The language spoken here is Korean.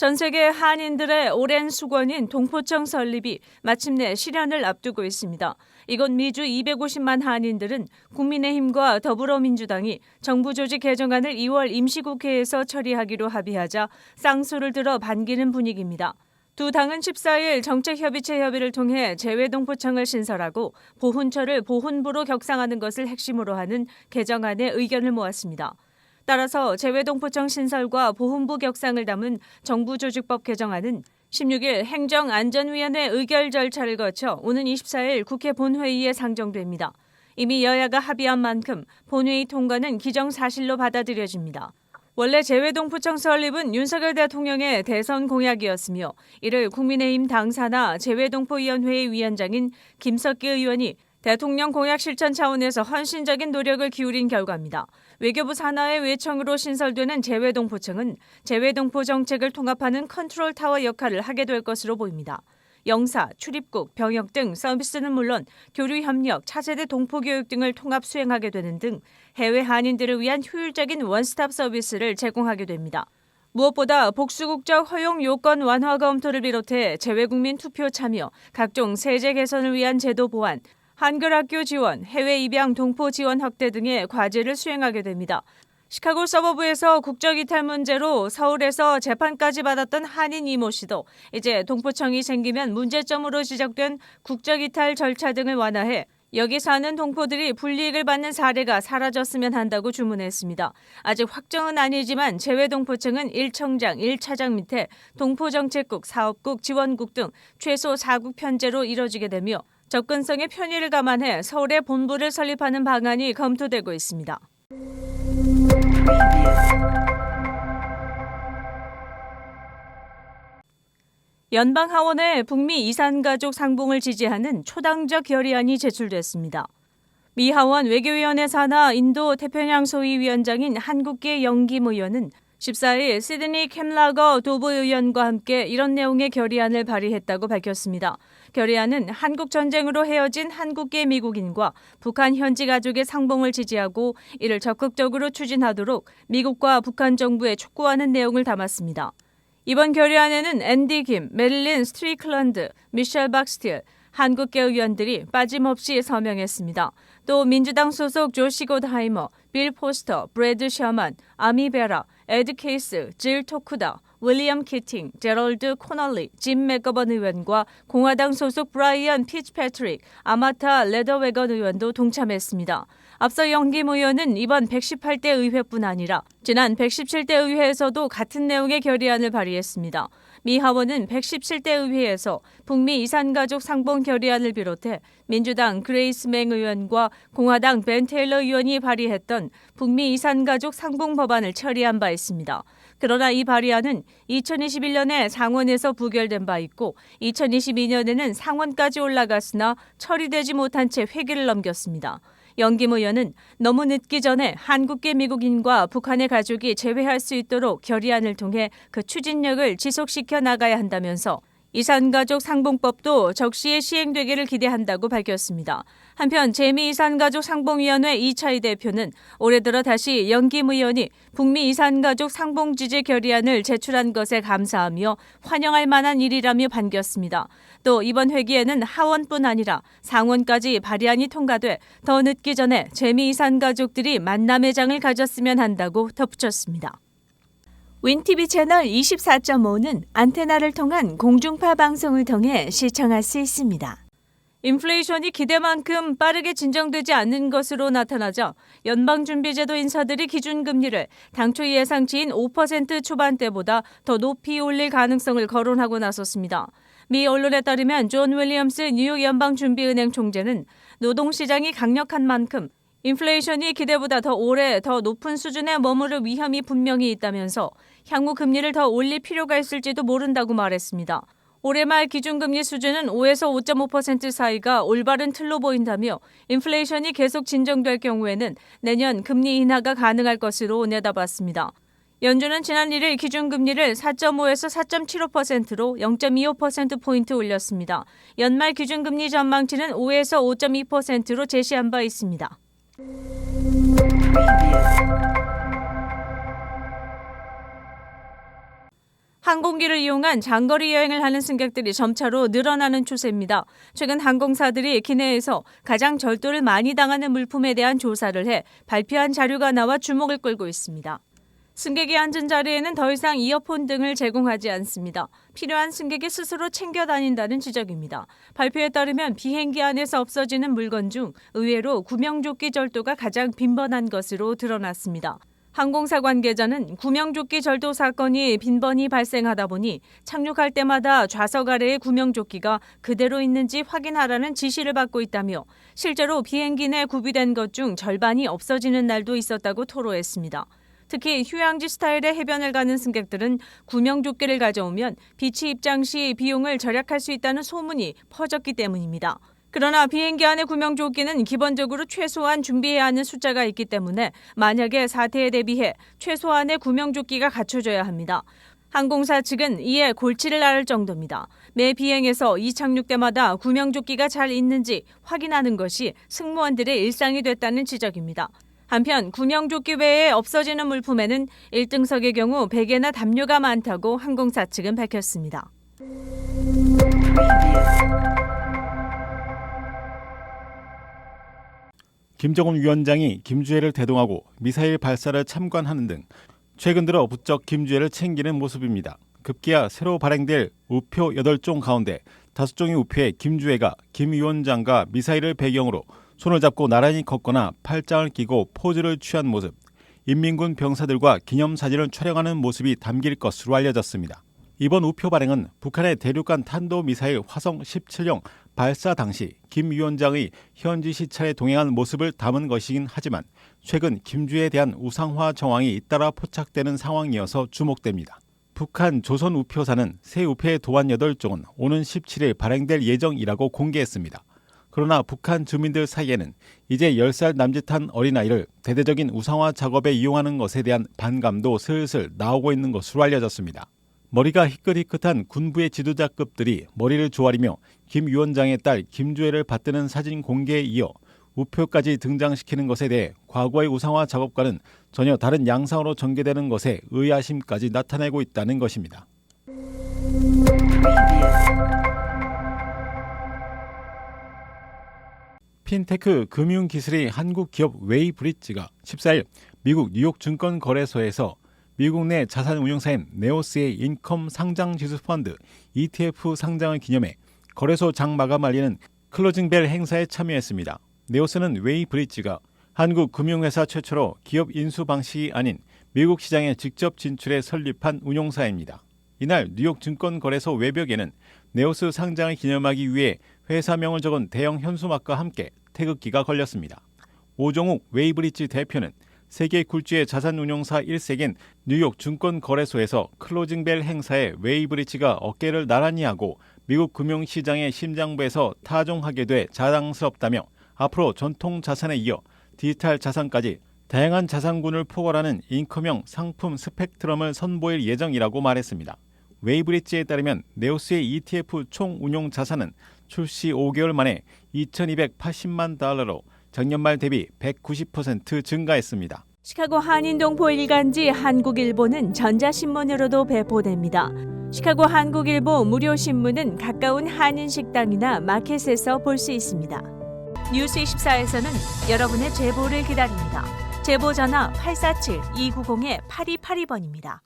전 세계 한인들의 오랜 수건인 동포청 설립이 마침내 실현을 앞두고 있습니다. 이곳 미주 250만 한인들은 국민의힘과 더불어민주당이 정부 조직 개정안을 2월 임시국회에서 처리하기로 합의하자 쌍수를 들어 반기는 분위기입니다. 두 당은 14일 정책협의체 협의를 통해 재외동포청을 신설하고 보훈처를 보훈부로 격상하는 것을 핵심으로 하는 개정안에 의견을 모았습니다. 따라서 재외동포청 신설과 보훈부 격상을 담은 정부조직법 개정안은 16일 행정안전위원회 의결 절차를 거쳐 오는 24일 국회 본회의에 상정됩니다. 이미 여야가 합의한 만큼 본회의 통과는 기정사실로 받아들여집니다. 원래 재외동포청 설립은 윤석열 대통령의 대선 공약이었으며 이를 국민의힘 당사나 재외동포위원회의 위원장인 김석기 의원이 대통령 공약 실천 차원에서 헌신적인 노력을 기울인 결과입니다. 외교부 산하의 외청으로 신설되는 재외동포청은 재외동포 정책을 통합하는 컨트롤 타워 역할을 하게 될 것으로 보입니다. 영사, 출입국, 병역 등 서비스는 물론 교류 협력, 차세대 동포교육 등을 통합 수행하게 되는 등 해외 한인들을 위한 효율적인 원스톱 서비스를 제공하게 됩니다. 무엇보다 복수국적 허용 요건 완화 검토를 비롯해 재외국민 투표 참여, 각종 세제 개선을 위한 제도 보완, 한글학교 지원, 해외 입양 동포 지원 확대 등의 과제를 수행하게 됩니다. 시카고 서버브에서 국적이탈 문제로 서울에서 재판까지 받았던 한인 이모 씨도 이제 동포청이 생기면 문제점으로 지적된 국적이탈 절차 등을 완화해 여기 사는 동포들이 불이익을 받는 사례가 사라졌으면 한다고 주문했습니다. 아직 확정은 아니지만 재외동포청은 1청장, 1차장 밑에 동포정책국, 사업국, 지원국 등 최소 4국 편제로 이뤄지게 되며 접근성의 편의를 감안해 서울에 본부를 설립하는 방안이 검토되고 있습니다. 연방하원에 북미 이산가족 상봉을 지지하는 초당적 결의안이 제출됐습니다. 미 하원 외교위원회 산하 인도 태평양 소위위원장인 한국계 영김 의원은 14일 시드니 캠라거 도브 의원과 함께 이런 내용의 결의안을 발의했다고 밝혔습니다. 결의안은 한국 전쟁으로 헤어진 한국계 미국인과 북한 현지 가족의 상봉을 지지하고 이를 적극적으로 추진하도록 미국과 북한 정부에 촉구하는 내용을 담았습니다. 이번 결의안에는 앤디 김, 메릴린 스트리클런드, 미셸 박스틸, 한국계 의원들이 빠짐없이 서명했습니다. 또 민주당 소속 조시 고드하이머, 빌 포스터, 브래드 셔만, 아미 베라, 에드 케이스, 질 토쿠다, 윌리엄 키팅, 제럴드 코널리, 짐 맥거번 의원과 공화당 소속 브라이언 피츠패트릭, 아마타 레더웨건 의원도 동참했습니다. 앞서 영김 의원은 이번 118대 의회뿐 아니라 지난 117대 의회에서도 같은 내용의 결의안을 발의했습니다. 미 하원은 117대 의회에서 북미 이산가족 상봉 결의안을 비롯해 민주당 그레이스 맹 의원과 공화당 벤 테일러 의원이 발의했던 북미 이산가족 상봉 법안을 처리한 바 있습니다. 그러나 이 발의안은 2021년에 상원에서 부결된 바 있고 2022년에는 상원까지 올라갔으나 처리되지 못한 채 회기를 넘겼습니다. 영김 의원은 너무 늦기 전에 한국계 미국인과 북한의 가족이 재회할 수 있도록 결의안을 통해 그 추진력을 지속시켜 나가야 한다면서 이산가족 상봉법도 적시에 시행되기를 기대한다고 밝혔습니다. 한편 재미이산가족 상봉위원회 이차희 대표는 올해 들어 다시 영김 의원이 북미 이산가족 상봉 지지 결의안을 제출한 것에 감사하며 환영할 만한 일이라며 반겼습니다. 또 이번 회기에는 하원뿐 아니라 상원까지 발의안이 통과돼 더 늦기 전에 재미이산가족들이 만남의 장을 가졌으면 한다고 덧붙였습니다. 윈TV 채널 24.5는 안테나를 통한 공중파 방송을 통해 시청할 수 있습니다. 인플레이션이 기대만큼 빠르게 진정되지 않는 것으로 나타나자 연방준비제도 인사들이 기준금리를 당초 예상치인 5% 초반대보다 더 높이 올릴 가능성을 거론하고 나섰습니다. 미 언론에 따르면 존 윌리엄스 뉴욕 연방준비은행 총재는 노동시장이 강력한 만큼 인플레이션이 기대보다 더 오래 더 높은 수준에 머무를 위험이 분명히 있다면서 향후 금리를 더 올릴 필요가 있을지도 모른다고 말했습니다. 올해 말 기준금리 수준은 5에서 5.5% 사이가 올바른 틀로 보인다며 인플레이션이 계속 진정될 경우에는 내년 금리 인하가 가능할 것으로 내다봤습니다. 연준은 지난 1일 기준금리를 4.5에서 4.75%로 0.25%포인트 올렸습니다. 연말 기준금리 전망치는 5에서 5.2%로 제시한 바 있습니다. 항공기를 이용한 장거리 여행을 하는 승객들이 점차로 늘어나는 추세입니다. 최근 항공사들이 기내에서 가장 절도를 많이 당하는 물품에 대한 조사를 해 발표한 자료가 나와 주목을 끌고 있습니다. 승객이 앉은 자리에는 더 이상 이어폰 등을 제공하지 않습니다. 필요한 승객이 스스로 챙겨 다닌다는 지적입니다. 발표에 따르면 비행기 안에서 없어지는 물건 중 의외로 구명조끼 절도가 가장 빈번한 것으로 드러났습니다. 항공사 관계자는 구명조끼 절도 사건이 빈번히 발생하다 보니 착륙할 때마다 좌석 아래의 구명조끼가 그대로 있는지 확인하라는 지시를 받고 있다며 실제로 비행기 내 구비된 것 중 절반이 없어지는 날도 있었다고 토로했습니다. 특히 휴양지 스타일의 해변을 가는 승객들은 구명조끼를 가져오면 비치 입장 시 비용을 절약할 수 있다는 소문이 퍼졌기 때문입니다. 그러나 비행기 안의 구명조끼는 기본적으로 최소한 준비해야 하는 숫자가 있기 때문에 만약에 사태에 대비해 최소한의 구명조끼가 갖춰져야 합니다. 항공사 측은 이에 골치를 앓을 정도입니다. 매 비행에서 이착륙 때마다 구명조끼가 잘 있는지 확인하는 것이 승무원들의 일상이 됐다는 지적입니다. 한편 구명조끼 외에 없어지는 물품에는 1등석의 경우 베개나 담요가 많다고 항공사 측은 밝혔습니다. 김정은 위원장이 김주애를 대동하고 미사일 발사를 참관하는 등 최근 들어 부쩍 김주애를 챙기는 모습입니다. 급기야 새로 발행될 우표 8종 가운데 5종의 우표에 김주애가 김 위원장과 미사일을 배경으로 손을 잡고 나란히 걷거나 팔짱을 끼고 포즈를 취한 모습, 인민군 병사들과 기념사진을 촬영하는 모습이 담길 것으로 알려졌습니다. 이번 우표 발행은 북한의 대륙간 탄도미사일 화성 17형 발사 당시 김 위원장의 현지 시찰에 동행한 모습을 담은 것이긴 하지만 최근 김주애에 대한 우상화 정황이 잇따라 포착되는 상황이어서 주목됩니다. 북한 조선 우표사는 새 우표의 도안 8종은 오는 17일 발행될 예정이라고 공개했습니다. 그러나 북한 주민들 사이에는 이제 10살 남짓한 어린아이를 대대적인 우상화 작업에 이용하는 것에 대한 반감도 슬슬 나오고 있는 것으로 알려졌습니다. 머리가 희끗희끗한 군부의 지도자급들이 머리를 조아리며 김 위원장의 딸 김주애를 받드는 사진 공개에 이어 우표까지 등장시키는 것에 대해 과거의 우상화 작업과는 전혀 다른 양상으로 전개되는 것에 의아심까지 나타내고 있다는 것입니다. 핀테크 금융기술의 한국 기업 웨이브리지가 14일 미국 뉴욕 증권거래소에서 미국 내 자산운용사인 네오스의 인컴 상장지수 펀드 ETF 상장을 기념해 거래소 장 마감 알리는 클로징벨 행사에 참여했습니다. 네오스는 웨이브리지가 한국 금융회사 최초로 기업 인수 방식이 아닌 미국 시장에 직접 진출해 설립한 운용사입니다. 이날 뉴욕 증권거래소 외벽에는 네오스 상장을 기념하기 위해 회사명을 적은 대형 현수막과 함께 태극기가 걸렸습니다. 오종욱 웨이브리지 대표는 세계 굴지의 자산운용사 1세계인 뉴욕 증권거래소에서 클로징벨 행사에 웨이브리지가 어깨를 나란히 하고 미국 금융시장의 심장부에서 타종하게 돼 자랑스럽다며 앞으로 전통 자산에 이어 디지털 자산까지 다양한 자산군을 포괄하는 인컴형 상품 스펙트럼을 선보일 예정이라고 말했습니다. 웨이브리지에 따르면 네오스의 ETF 총 운용 자산은 출시 5개월 만에 2,280만 달러로 작년 말 대비 190% 증가했습니다. 시카고 한인동포 일간지 한국일보는 전자신문으로도 배포됩니다. 시카고 한국일보 무료신문은 가까운 한인식당이나 마켓에서 볼 수 있습니다. 뉴스24에서는 여러분의 제보를 기다립니다. 제보 전화 847-290-8282번입니다.